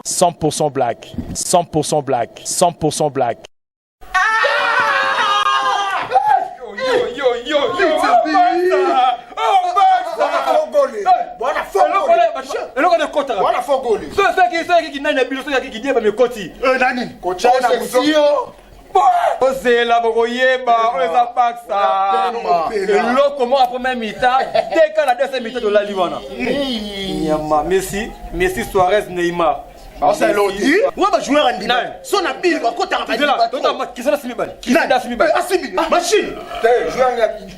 100% black, 100% black, 100% black. Messi, Suarez, Neymar. C'est l'audio. Ouais, bah joueur en dimanche. Son habile, bah quand t'as qui s'en a simi bal. Qui s'en a simi bal. Machine.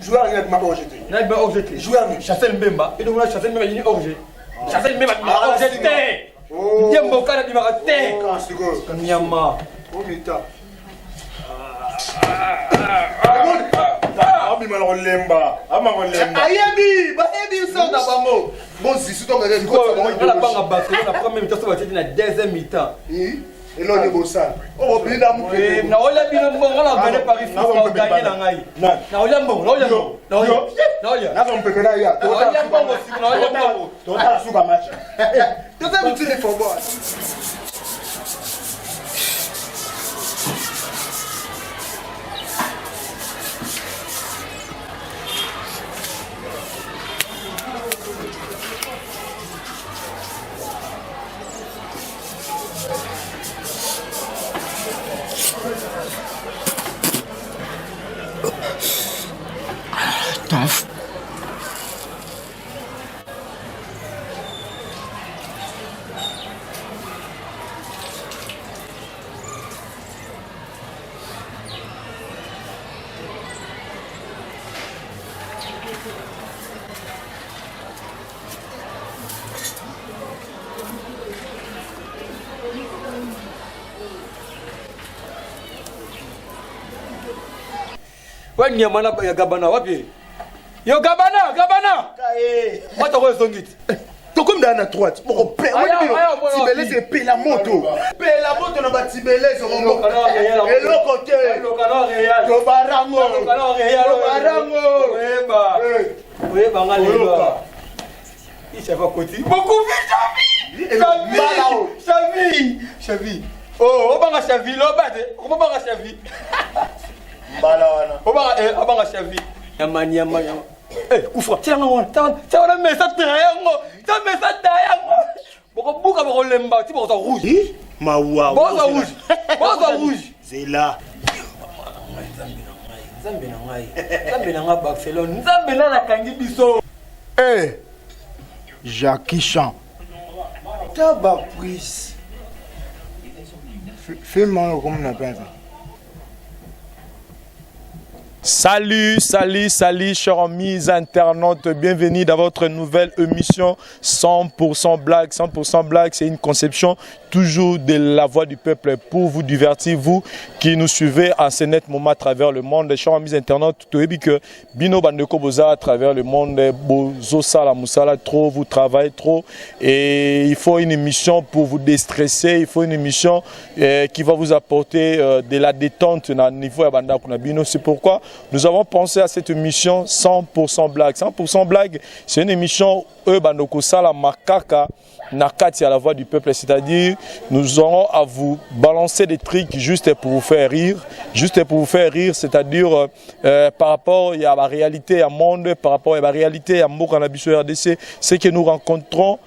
Joueur en m'a rejeté. N'a pas rejeté. Joueur en Chassel Mbemba. Et donc là Chassel Mbemba il est orgé. Chassel Mbemba il m'a rejeté. Diembo kana il m'a rejeté. Kanyama. Oh mita. Ayebi, bah Ebi sort d'abamo. Bon, si tu t'en es on a pas battu la première mi-temps, ça va être la deuxième mi-temps. Et là, on est beau ça. Oh, bien d'amour. Na ola bino mbongo na gagné Paris pour gagner la ngai. Na ola mbongo, na ola mbongo. Na ola. Na on peut là ya. Na ola mbongo, na ola mbongo. Toi t'as sous ba match. Tu sais où tu es pour moi. Ouais, Niamana Gabana, wapi? Yo Gabana! Moi t'as quoi zongit? Tu comme dans la droite. Mon père, Tibélé c'est Pela moto. Pela moto na ba Tibélé c'est mon. Et l'autre côté. Le Barango. Weba ngale. Il s'est pas côté. Beaucoup vite Chavi. Oh, obanga Chavi lo bade. Obanga Chavi. Balawana. Obanga Chavi. Yamani. Eh, kufra. Tiens on met ça triangle. Ça met ça triangle. Boko buka boko lemba, ti boko rouge. Mawa. Boko rouge. C'est là. Nzambe na nga Barcelone. Nzambe na kangi biso. Eh. Jackie Chan. Tabac prise. Fais-moi comme on appelle ça. Salut, chers amis internautes, bienvenue dans votre nouvelle émission 100% blague. 100% blague, c'est une conception toujours de la voix du peuple pour vous divertir, vous qui nous suivez à ce net moment à travers le monde. Chers amis internautes, tout est que Bino Bandeko Boza à travers le monde, Bozo Sala Moussala, trop, vous travaillez trop et il faut une émission pour vous déstresser, il faut une émission qui va vous apporter de la détente au niveau de Banda Bino. C'est pourquoi nous avons pensé à cette émission 100% blague. 100% blague, c'est une émission Bandoko Sala Makaka Nakati à la voix du peuple, c'est-à-dire nous aurons à vous balancer des trucs juste pour vous faire rire, c'est-à-dire par rapport à la réalité à monde, par rapport à la réalité à Mokanabiso RDC, ce que nous rencontrons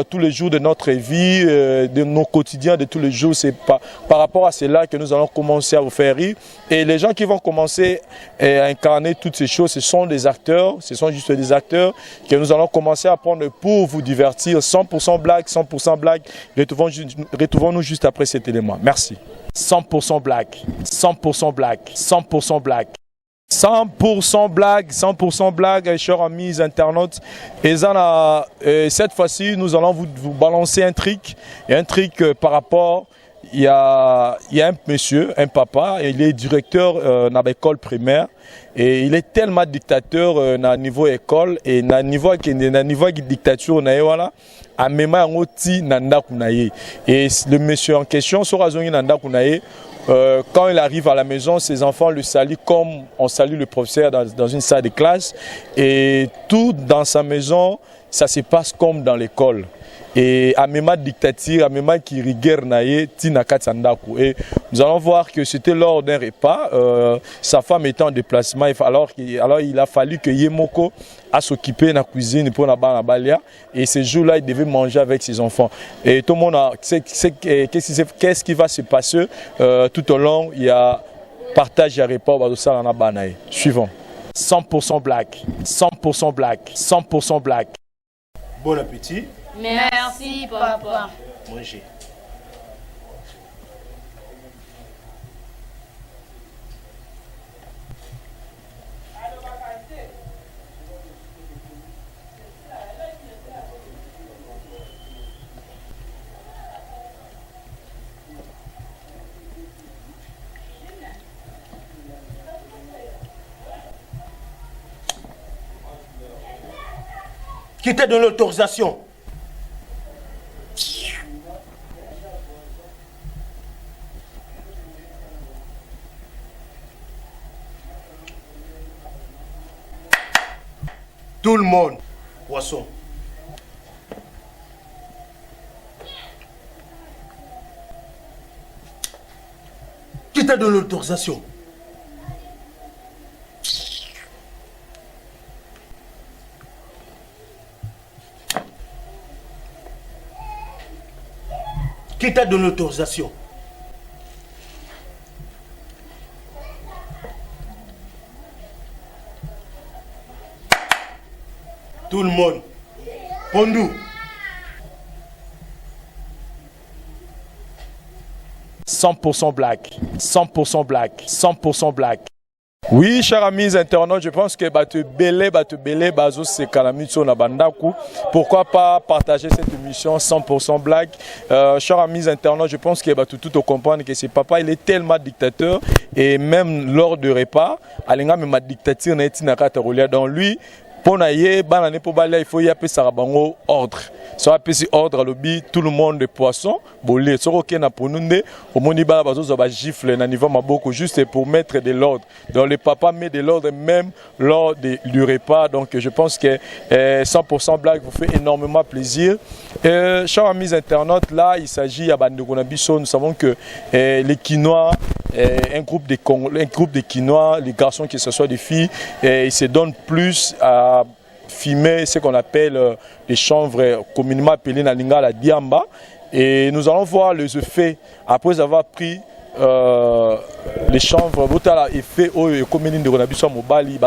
tous les jours de notre vie, de nos quotidiens, de tous les jours. C'est par rapport à cela que nous allons commencer à vous faire rire. Et les gens qui vont commencer à incarner toutes ces choses, ce sont des acteurs, ce sont juste des acteurs que nous allons commencer à prendre pour vous divertir. 100% blague, 100% blague. Retrouvons-nous juste après cet élément. Merci. 100% blague, 100% blague, 100% blague. 100% blague, chers amis internautes. Et cette fois-ci, nous allons vous balancer un truc par rapport. Il y a un monsieur, un papa, il est directeur dans l'école primaire et il est tellement dictateur dans le niveau école et dans le niveau de dictature voilà. À même et le monsieur en question sera quand il arrive à la maison, ses enfants le saluent comme on salue le professeur dans une salle de classe. Et tout dans sa maison, ça se passe comme dans l'école. et à même dictature, à même qui rigueur naïe tina katsandaku. Et nous allons voir que c'était lors d'un repas, sa femme était en déplacement, alors il a fallu que Yemoko a s'occuper de la cuisine pour la balia, et ce jour-là il devait manger avec ses enfants. Et tout le monde a qu'est-ce qui va se passer tout au long, il y a partage et repas au ça en abanaï. Suivant. 100% black, 100% black, 100% black. Bon appétit. Merci, papa. Mangez. Qui était dans l'autorisation? Tout le monde. Poisson. Qui était dans l'autorisation? Qui t'a donné l'autorisation? Tout le monde. Pondou. 100% black, 100% black, 100% black. Oui, chers amis internautes, je pense que bazo c'est Kalamito na bandaku. Pourquoi pas partager cette émission 100% black. Chers amis internautes, je pense que tout comprendre que c'est papa, il est tellement dictateur et même lors du repas, alinga même ma dictature na etina kata rolia dans lui. Il faut y appeler ça ordre. So appeler ordre lobby tout le monde de poissons. Bolé. So ok na ponunde. Au moni ba bazo ba gifle na niveau maboko juste pour mettre de l'ordre. Donc le papa met de l'ordre même lors du repas. Donc je pense que 100% blague vous fait énormément plaisir. Chers amis internautes, là il s'agit à Bandegonabiso. Nous savons que les quinois, un groupe de quinois, les garçons que ce soit des filles, ils se donnent plus à fumer ce qu'on appelle les chanvres communément appelées Nalinga la diamba. Et nous allons voir les effets après avoir pris les chanvres et fait au commune de Ronabiso Mobali,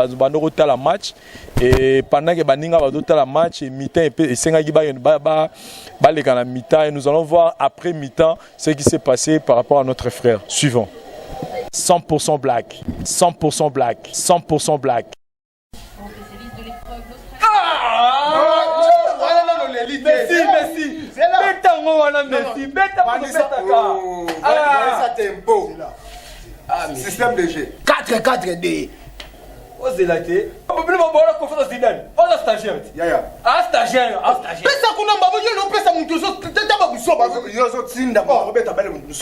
la match. Et pendant que Baninga va la match et mi-temps et Sengagi ba les mi-temps, et nous allons voir après mi-temps ce qui s'est passé par rapport à notre frère. Suivant. 100% black, 100% black, 100% black. Merci. Système de jeu. 4-4-D. Osez la tête. On peut plus avoir la confiance dans Zidane. On a stagiaire. Ah, stagiaire. Pesa kuna mbabo yo pesa mtu zo tata babusoba yo zo tsinda ba robeta bale mtu.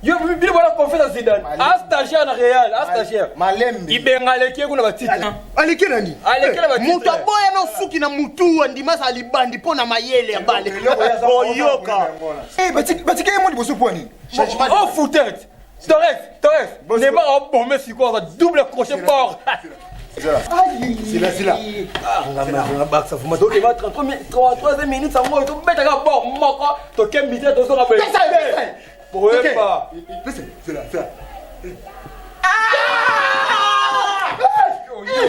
Yo plus avoir la confiance dans Zidane. Ah, stagiaire na Real, ah stagiaire. Malembe. Ibengaleke kuna batiti. Aleke nani? Aleke la batiti. Mutu aboya no suki na mutu andimasa alibandi pona mayele ya bale. Oyoka. Batike mo liboso poni. Oh foutette. Torres. Neymar a bombé sur quoi? Double crochet fort. C'est là. La bac, ça vous m'a donné 33 minutes, ça m'a tout mettre à bord, moi, toi, quel midi, toi, ça va faire. Pour eux, pas. C'est là.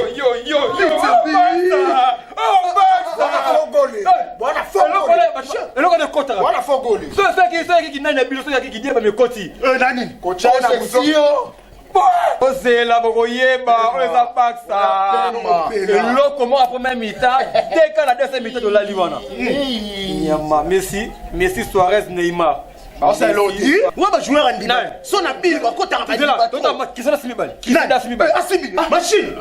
Yo, oh, c'est la boyeba, on les a pas ça. L'eau comment après même mi-temps, dès qu'on a deuxième mi-temps de la Liwana. Messi, Suarez, Neymar. C'est l'autre. Ouais, bah joueur Andina. Son habile, bah quand t'as pas dit. Qui s'en a simibal? Qui s'en a simibal? Machine.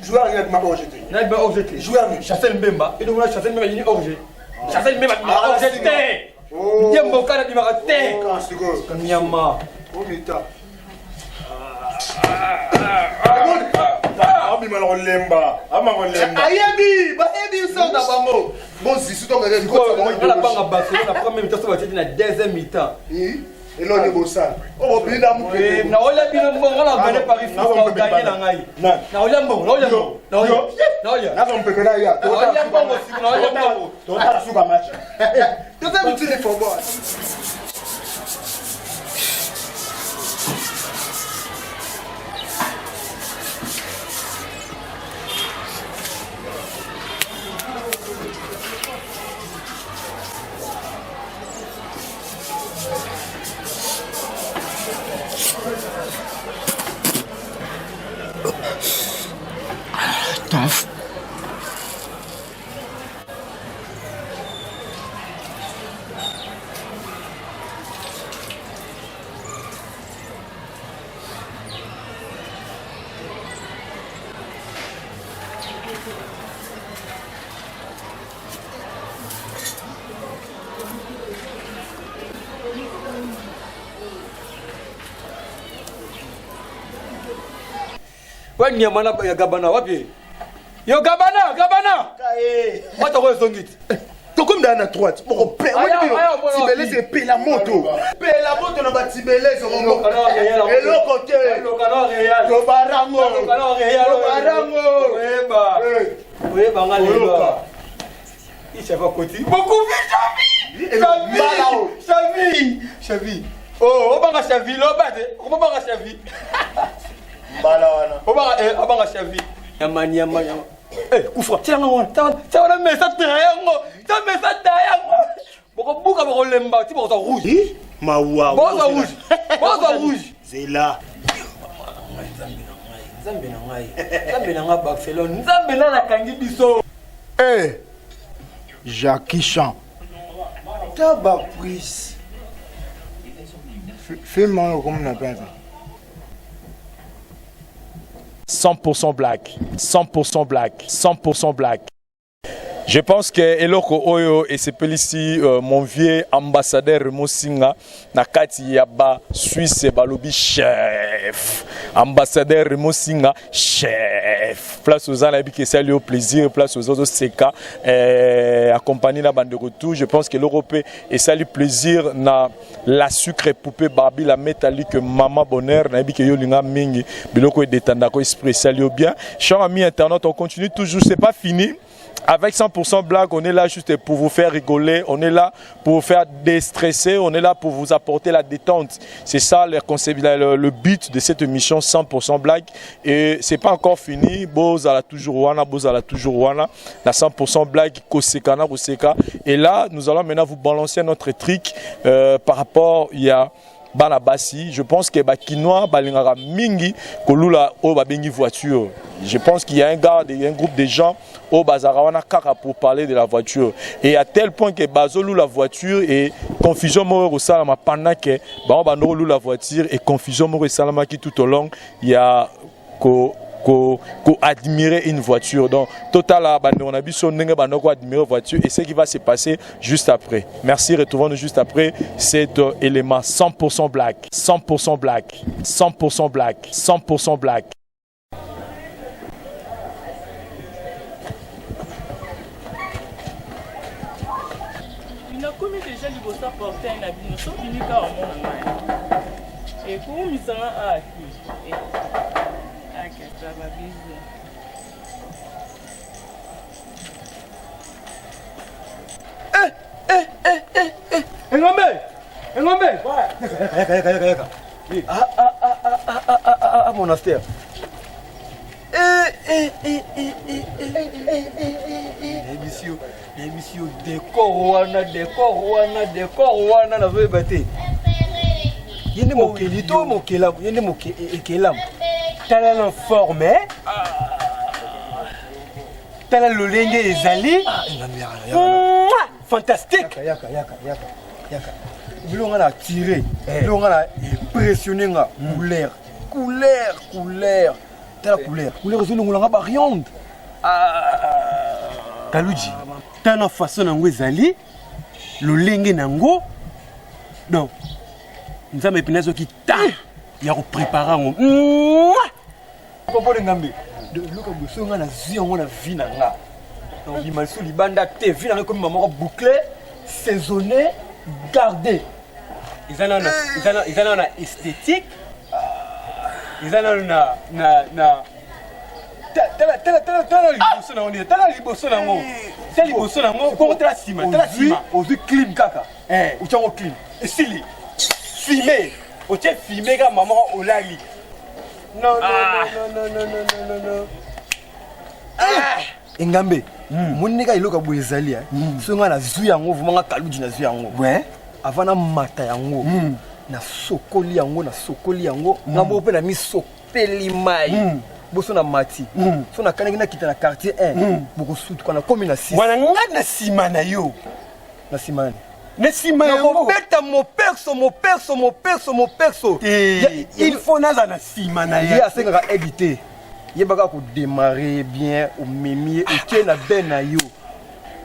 Joueur il m'a rejeté. N'a pas rejeté. Joueur Chassel Mbemba. Et donc là Chassel Mbemba il est rejeté. Chassel Mbemba il m'a rejeté. Ndiembo kana il m'a rejeté. Nyama. Oh mita. abima na lemba ama lemba ayebi ba ebi so da bango bon zisu to ngere ko na banga Barcelone na première mi-temps so ba tete na deuxième mi-temps elongi bosala o binda mu na ola bino mbongo na bane Paris Foot na gagner na ngai na ola mbongo na ola na ko mpepela ya to ola mbongo si na ola mbongo to ta suka match to ta mutile for boy. Tough. Wa nyamana ya Gabana wapi? Yo Gabana! Kae. Mata ko zongiti. To comme dans la droite. Bon père, Tibelez c'est pela moto. Pela moto na ba Tibelez rongo. Et l'autre côté. Le canard réel. To barango. Le canard réel. Barango. Weba. Weba ngale. Il s'est pas côté. Beaucoup vite Chavi. Oh, obanga Chavi lo bade. Obanga Chavi. Balawana. Obanga Chavi. Yamani. Kufra, tiens on, tiens on met ça triangle, ça met ça triangle. Boko buka boko lemba, ti boko rouge. Mawa. Boko rouge. C'est là. Zambe na Barcelone, Zambe na kangi biso. Eh, Jackie Chan. Tabac prise. Fais-moi comme on appelle ça. 100% black, 100% black, 100% black. Je pense que Eloko Oyo et c'est ici mon vieux ambassadeur Remo Singa Nakati Yaba Suisse Balobi chef. Ambassadeur Remo Singa chef. Place aux gens qui saluent au plaisir, place aux autres CK accompagné la bande de retour. Je pense que l'Europe et salut plaisir na la sucre poupée Barbie la métallique maman bonheur na que yolinga mingi biloko détanda ko esprit salut bien. Chers amis internautes, on continue toujours, c'est pas fini. Avec 100% blague, on est là juste pour vous faire rigoler, on est là pour vous faire déstresser, on est là pour vous apporter la détente. C'est ça le but de cette émission 100% blague. Et c'est pas encore fini. Bozala toujours wana, la 100% blague kosekana koseka. Et là, nous allons maintenant vous balancer notre trick par rapport il y a Banabasi. Je pense que Bakinois balingara mingi kolula o babengi voiture. Je pense qu'il y a un groupe de gens au Bazarawana Kaka pour parler de la voiture. Et à tel point que Bazolou la voiture et confusion moro au salama pendant que Babanolo la voiture et confusion moro au salama qui tout au long il y a admirer une voiture. Donc total on a vu son admirer une voiture et ce qui va se passer juste après. Merci, retrouvons-nous juste après cet élément 100% black, 100% black, 100% black, 100% black. Il a commis déjà du beau ça porter un habit, nous sommes venus car on a et pour nous sommes à qui ça va bien. Engombe. Yaka. Ah, monastère. Émission décor wana na zo ebate. Yende mokeli to mokela, yende mokelam. Tala la forme. Tala lolenge ezali. Fantastique. Yaka. Bilonga na tiré, bilonga na impressionné nga couleur. Tala couleur zo ngolanga ba riande. Kaluji. Tana façon nango ezali lolenge nango. Donc nous avons épinez qui ta ya ko préparer ngo. Popo de ngambi. de loka boso nga na zi on a vie na nga. Donc il m'a sous libanda te vie na comme maman bouclé, saisonné, gardé. Ils en ont esthétique. Ils en ont na tala liboso na ngoni tala liboso na ngo tala liboso na ngo ko tala sima ozu clim kaka uchango clim esili filmer oche filmer ka maman olali non engambe monika iloka bo ezali so nga na zu yango vuma kaluji na zu yango ouais avant na mata yango na sokoli yango ngambo pe na misopeli mai boso na mati so na kanaki na kita na quartier 1 boko sutu kana komi na 6 wana nga na sima na yo na simani na sima ya mo beta mo perso il faut naza na sima na ya asenga éditer yebaka ko démarrer bien au memi et que na ben na yo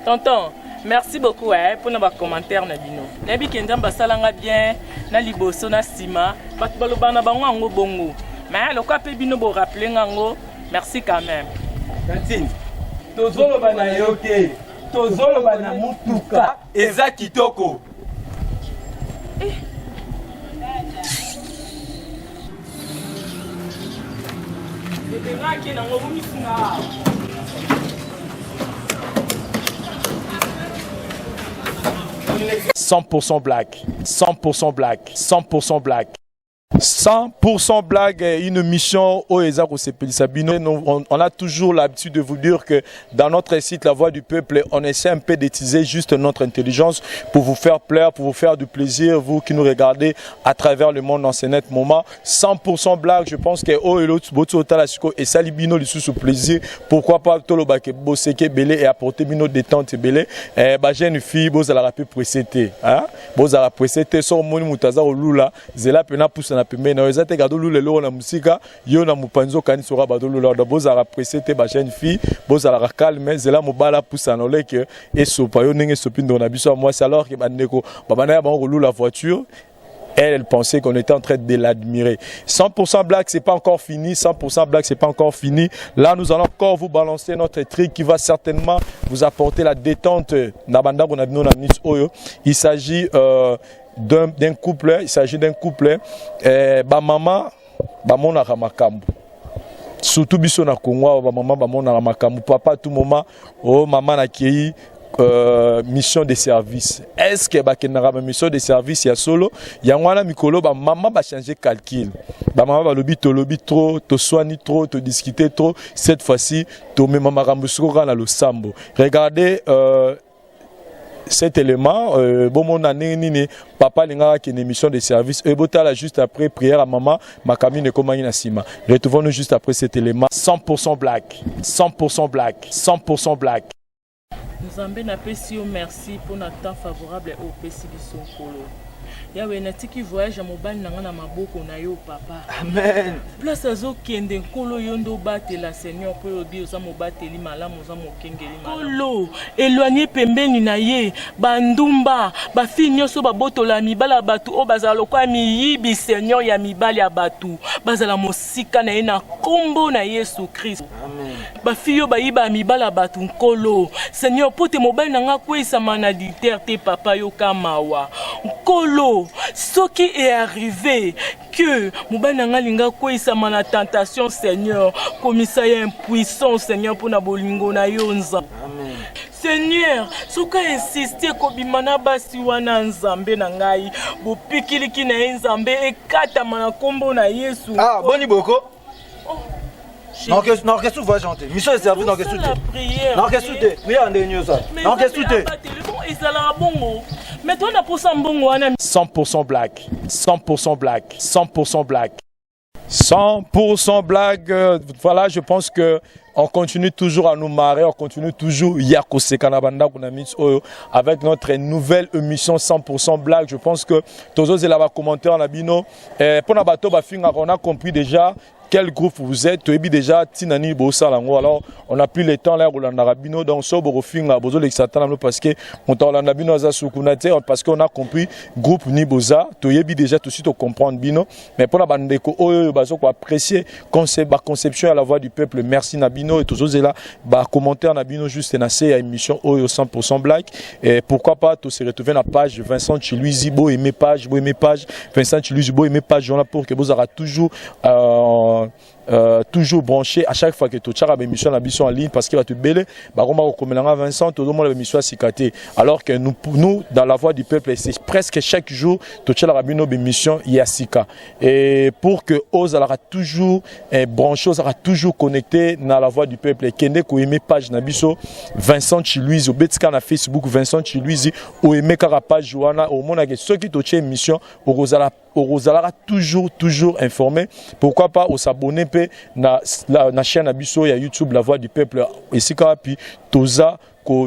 Tonton, merci beaucoup pour nos commentaires na bino. Nabi kendamba salanga bien na liboso na sima, bat balobana bango ngo bongo. Mais le cas peut bino bo rappeler ngango, merci quand même. Tantine. Tozolo bana yote. Tozolo bana mutuka eza kitoko. Bebe ngaki na ngo bumisinga. 100% black, 100% black, 100% black. 100% blague, une mission au Ezako Sabino. On a toujours l'habitude de vous dire que dans notre site La Voix du Peuple, on essaie un peu d'utiliser juste notre intelligence pour vous faire plaire, pour vous faire du plaisir, vous qui nous regardez à travers le monde dans ce net moment. 100% blague, je pense que oh et l'autre et Salibino le sous plaisir. Pourquoi pas Tolobake Boseke Belé et apporter Bino détente Belé. Jeune fille, vous allez rappeler précédé, hein? Vous allez précédé sur Moni Moutaza ou Lula, Zela Pena pousse pembe na ezate gado lule lo na musika yo na mupanzo kani sora bado lula da boza rappresenter ba jeune fille boza la calme zela mobala poussa na leke et sopa yo ndenge sopindo na biso moi c'est alors que bandeko babana ba ngolu la voiture. Elle pensait qu'on était en train de l'admirer. 100% blague, c'est pas encore fini. 100% blague, c'est pas encore fini. Là, nous allons encore vous balancer notre trick qui va certainement vous apporter la détente. Il s'agit d'un couple. Il s'agit d'un couple. Maman, maman a ramakambu. Surtout biso na Congo, maman, maman a ramakambu. Papa, à tout moment, oh maman a qui mission de service. Est-ce que bakena mission de service ya solo ya ngwana mikolo ba maman ba changer calcul. Ba maman ba lobi trop, to soigner trop, to discuter trop. Cette fois-ci, to me maman rambusuko na lo sambo. Regardez cet élément bon mon année nini papa linga qui une mission de service et botala juste après prière à maman makamine komani na sima. Retrouvons-nous juste après cet élément. 100% black, 100% black, 100% black. Nzambe na pesi yo merci pour notre temps favorable au pesi biso kolo. Yawe natiki voyage à mobile nanga na maboko na yo papa. Amen. Place azo kende kolo yondo bate la Seigneur pour yo dire za mobateli malamu za mokengeli malamu. Kolo éloigné pembeni na ye bandumba ba fi nyonso ba botola mibala batu o bazala lokwa miyibi Seigneur ya mibali ya batu bazala mosika na ye na kombo na Yesu Christ. Amen. Ba fi yo ba yiba mibala batu nkolo Seigneur pote mobile nanga kwesa manaditer te papa yo kamawa nkolo ce qui est arrivé que mobile nanga linga kwesa mana tentation Seigneur commissariat impuissant Seigneur pour na bolingo na yonza. Amen. Seigneur, soka insister ko bimana basi wana nzambe na ngai bopikiliki na nzambe ekata mana kombo na Yesu. Ah, boni boko. Non, qu'est-ce que tu vas chanter? Mission de service, non, qu'est-ce que tu fais? Non, qu'est-ce que tu fais? Prière en dernier ça. Non, qu'est-ce que tu fais? Mais toi, on a pour ça un bon 100% black, 100% black, 100% black. 100% blague, voilà, je pense que on continue toujours à nous marrer, on continue toujours avec notre nouvelle émission 100% blague. Je pense que tous les commentaires en abino, pour on a compris déjà quel groupe vous êtes. Et déjà, Tinani Bosalango. Alors, on n'a plus le temps là, Rolanda Rabino, donc ça, Borofinga, Bozo Lexatan, parce que on t'a Rolanda Bino Azasukunate, parce qu'on a compris, groupe Niboza, Toyebi déjà tout de suite au comprendre Bino, mais pour la bande de Oyo, Bazo, pour apprécier, conception à la voix du peuple, merci Nabino, et tous autres là, commentaire Nabino, juste une émission Oyo 100% black, et pourquoi pas, tout se retrouver dans la page Vincent Chiluizi, beau aimer page, Vincent Chiluizi, beau aimer page, on a pour que vous aurez toujours, toujours branché à chaque fois que tu as une émission en ligne parce qu'il va te bêler Vincent tout le monde l'émission Sikate alors que nous dans la voix du peuple c'est presque chaque jour tu as une émission Yasika et pour que Oz aura toujours branché Oz aura toujours connecté dans la voix du peuple kende ko aimer page nabiso Vincent Chiluizi au betka na Facebook Vincent Chiluizi ou aimer kara page Joana au monde que ceux qui tu as émission Rosala toujours informé pourquoi pas au s'abonner na chaîne Abisso, il y a YouTube La Voix du Peuple ici puis Toza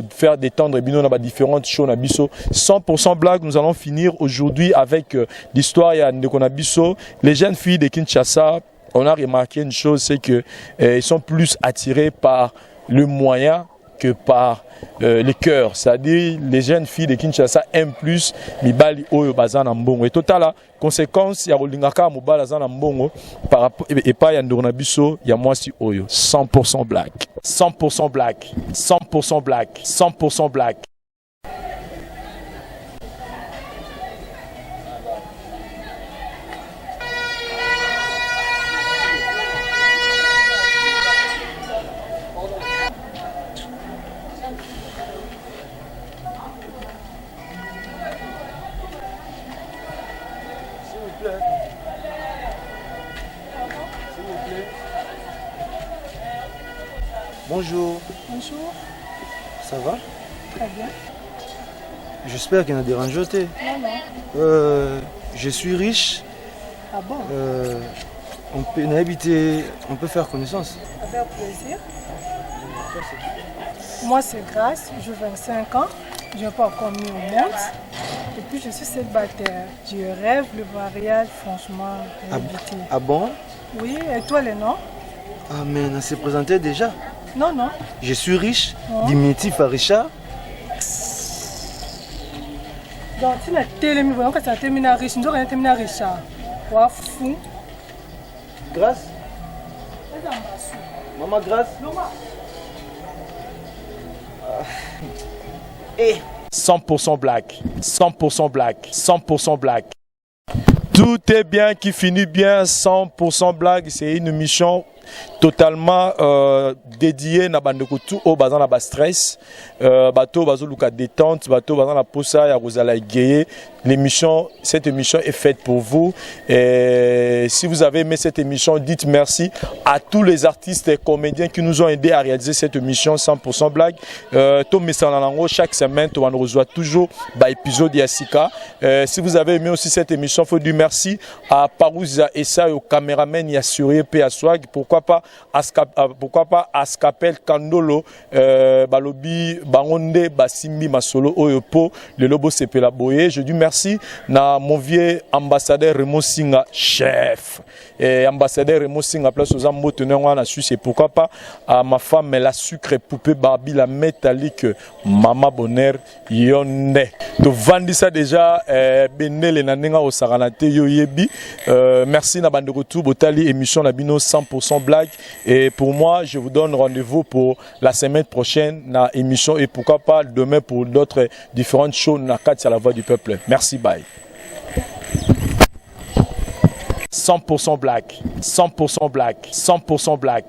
faire détendre bino na différentes choses Abisso 100% blague. Nous allons finir aujourd'hui avec l'histoire ya Ndeko Abisso. Les jeunes filles de Kinshasa, on a remarqué une chose, c'est que ils sont plus attirés par le moyen que par les cœurs, c'est-à-dire les jeunes filles de Kinshasa aiment plus Mibali Oyo Bazana Mbongo. Et total la conséquence, il y a Rolingaka Mobala Zana Mbongo par rapport et pas Yandorna Bisso, il y a moi si Oyo 100% black, 100% black, 100% black, 100% black. Bonjour. Bonjour. Ça va? Très bien. J'espère qu'il y en a des rangetés. Non. Je suis riche. Ah bon? On peut faire connaissance. Avec plaisir. Moi c'est Grâce, j'ai 25 ans. Je n'ai pas encore mis au monde. Et puis je suis célibataire. Je rêve le mariage, franchement, réalité. Ah bon? Oui, et toi les noms? Ah mais on s'est présenté déjà. Non. Je suis riche, diminutif à Richard. Donc tu n'as télé, voyons que tu as terminé à Richard. Nous avons terminé à Richard. Wa fou. Grâce? Maman Grâce? 100% black, 100% black, 100% black. Tout est bien qui finit bien, 100% blague. C'est une mission totalement dédiée na bandeko tout au bazan na ba stress bateau bazo luka détente bateau bazan la posa ya rozala gueye. Cette émission est faite pour vous et si vous avez aimé cette émission, dites merci à tous les artistes et comédiens qui nous ont aidés à réaliser cette émission 100% blague. Chaque semaine on reçoit toujours bah épisode Yasika. Si vous avez aimé aussi cette émission, faut dire merci à Parouza Essa et au caméraman Yassuri P à Swag. Pourquoi pas Askapel Kandolo Balobi Bangonde Basimbi Masolo Oyopo le Lobo Sepela Boye. Je dis merci na mon vieux ambassadeur Remo Singa chef et ambassadeur Remo Singa place aux ambo tenant en Suisse et pourquoi pas à ma femme la sucre poupée Barbie la métallique Mama Bonheur Yonne. To vandi ça déjà benel na ninga au saranate yoyebi. Merci na bande retour botali émission na bino 100% blague et pour moi je vous donne rendez-vous pour la semaine prochaine na émission et pourquoi pas demain pour d'autres différentes shows na Katia la voix du peuple. Merci, bye. 100% black, 100% black, 100% black.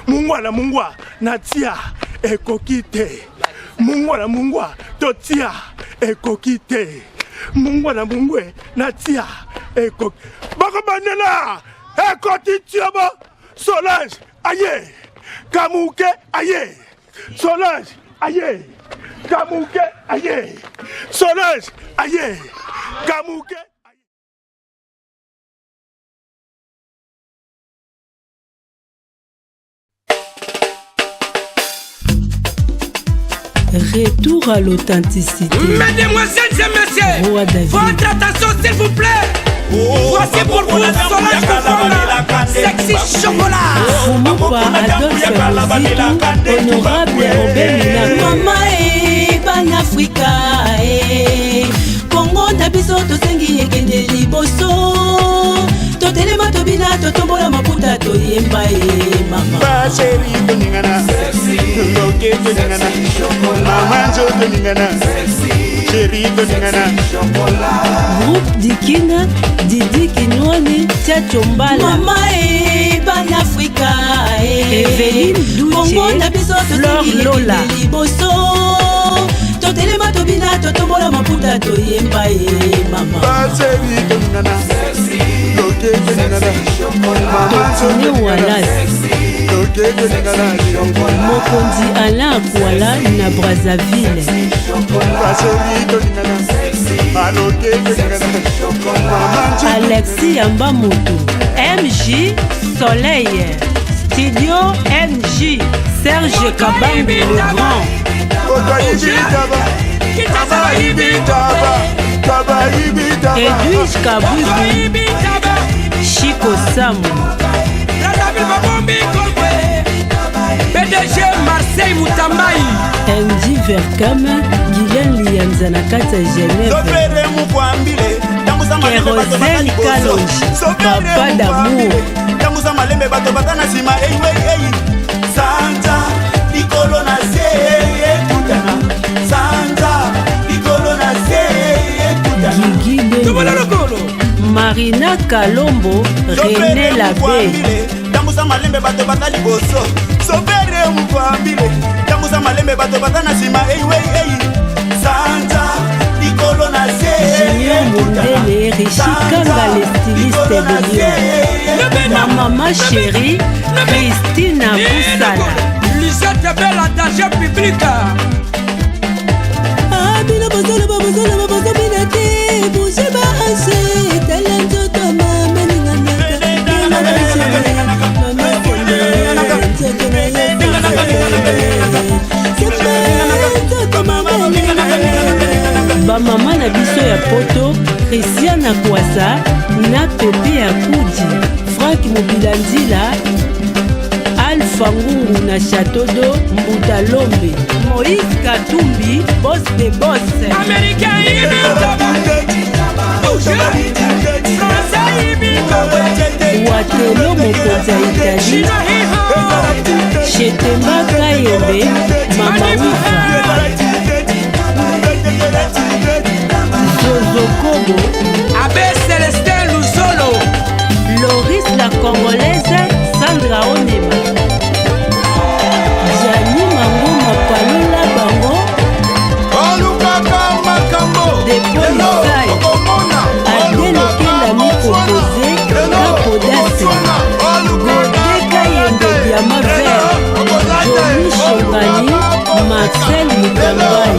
Mungwa natia ekokite. Mungwa totia ekokite. Mungwa natia ekokite. Bako bandela ekokite ba Solange aye. Kamuke aye. Solange aye. Kamuke aye. Solange aye. Kamuke. Retour à l'authenticité. Mesdemoiselles et messieurs, votre attention s'il vous plaît. Voici pour vous Solange Kofanda, Sexy Chocolat. Fumupa Adolphe Mozitu, Honorable Robert Mina. Mama Pan-Africa Congo na biso tosengi ekende liboso. Totelema tobina totombola maputa toyemba mama. Ba chéri toningana, loke toningana, mama jo toningana, chéri toningana. Groupe Dikina, Didi Kinwani, Tia Chombala. Mama Pan-Africa Eveline Douche, Congo na biso tosengi ekende liboso. Totelema tobina totombola maputa toyemba mama. Ba chéri toningana, loke toningana, mama jo toningana, loke toningana. Mokonzi Alain Akwala na Brazzaville. Ba chéri toningana, loke toningana, mama jo. Alexis Yambamoto, MJ Soleil, Studio MJ, Serge Kabambi le Grand. Edwige Kabubu, Chico Samu, PDG Marseille Moutambaï, MJ Verkama, Guylaine Lianza na kata Genève. Kérosène Kalonji, Papa d'amour. Guigui Bembe, Marina Kalombo, René Labé. Junior Mundele, Richikanga les stylistes de Lyon. Ma maman chérie, Christina Boussala. Lisette Belle attaché public. Bina bozola bozola bozola bina te bouje ba ase talento to mama ninganyaka bina bozola mama ba mama na biso ya poto Christiana Kwasa na Pepe ya Kudi Frank Mobilandila Alpha Ngungu na Château d'Eau Mbuta Lombe Moïse Katumbi boss de boss Américain Watelo mokonzi ya Italie Chetemba Kayembe Mama Wifa Zozo Kobo Abbé Célestin Luzolo Loris la Congolaise Sandra Onema Jani Mangoma Palola Bango Depolisai Adele Kenda Mikopose Kapodase Gode Kayembe Diama Vert Jolie Chongani Marcel Mutambai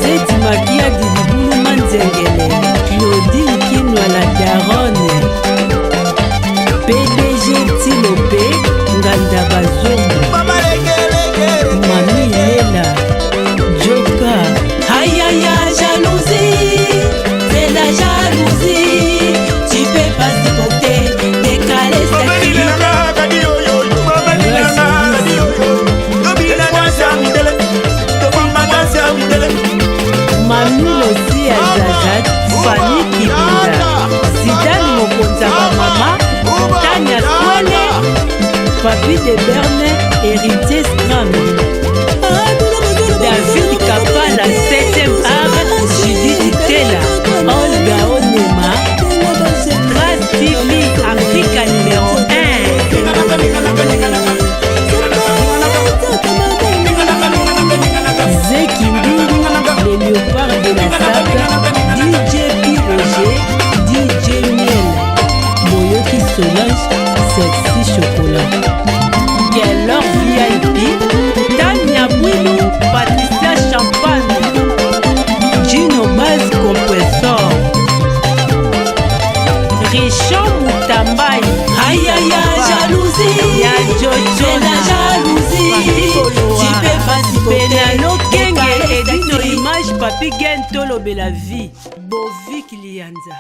Zeti Makia Dilibulu Manzengele Claudine Kinwa la Daronne PDG Tilope Nganda Bazombo Mami Lela Joka Aïe jalousie, c'est la jalousie. Tu peux pas supporter, décaler cette fille. Mami Losi Azazat, Fanny Kibinda, Zidane Mokonza Mama, Tania Swale, Papi de Berne, Héritier Scram, David Kapala, 7e art, Judith Tela, Olga Onema, Trace TV, Africa numéro 1. Zeki Mbingu, les léopards de la saga, DJ Piroger, DJ Miel, Moyoki Solange, Sexy Chocolat, Galor VIP, Tania Bouilou, Patricia Champagne, Gino Baz Compressor, Richard Moutambaï, Aïe jalousie, Ya Jojo, c'est la jalousie. Tu peux pas supporter, Penalo Kenge, décaler cette Edino fille. Image, Papi Gentolo Bella Vie, Bovik Lianza.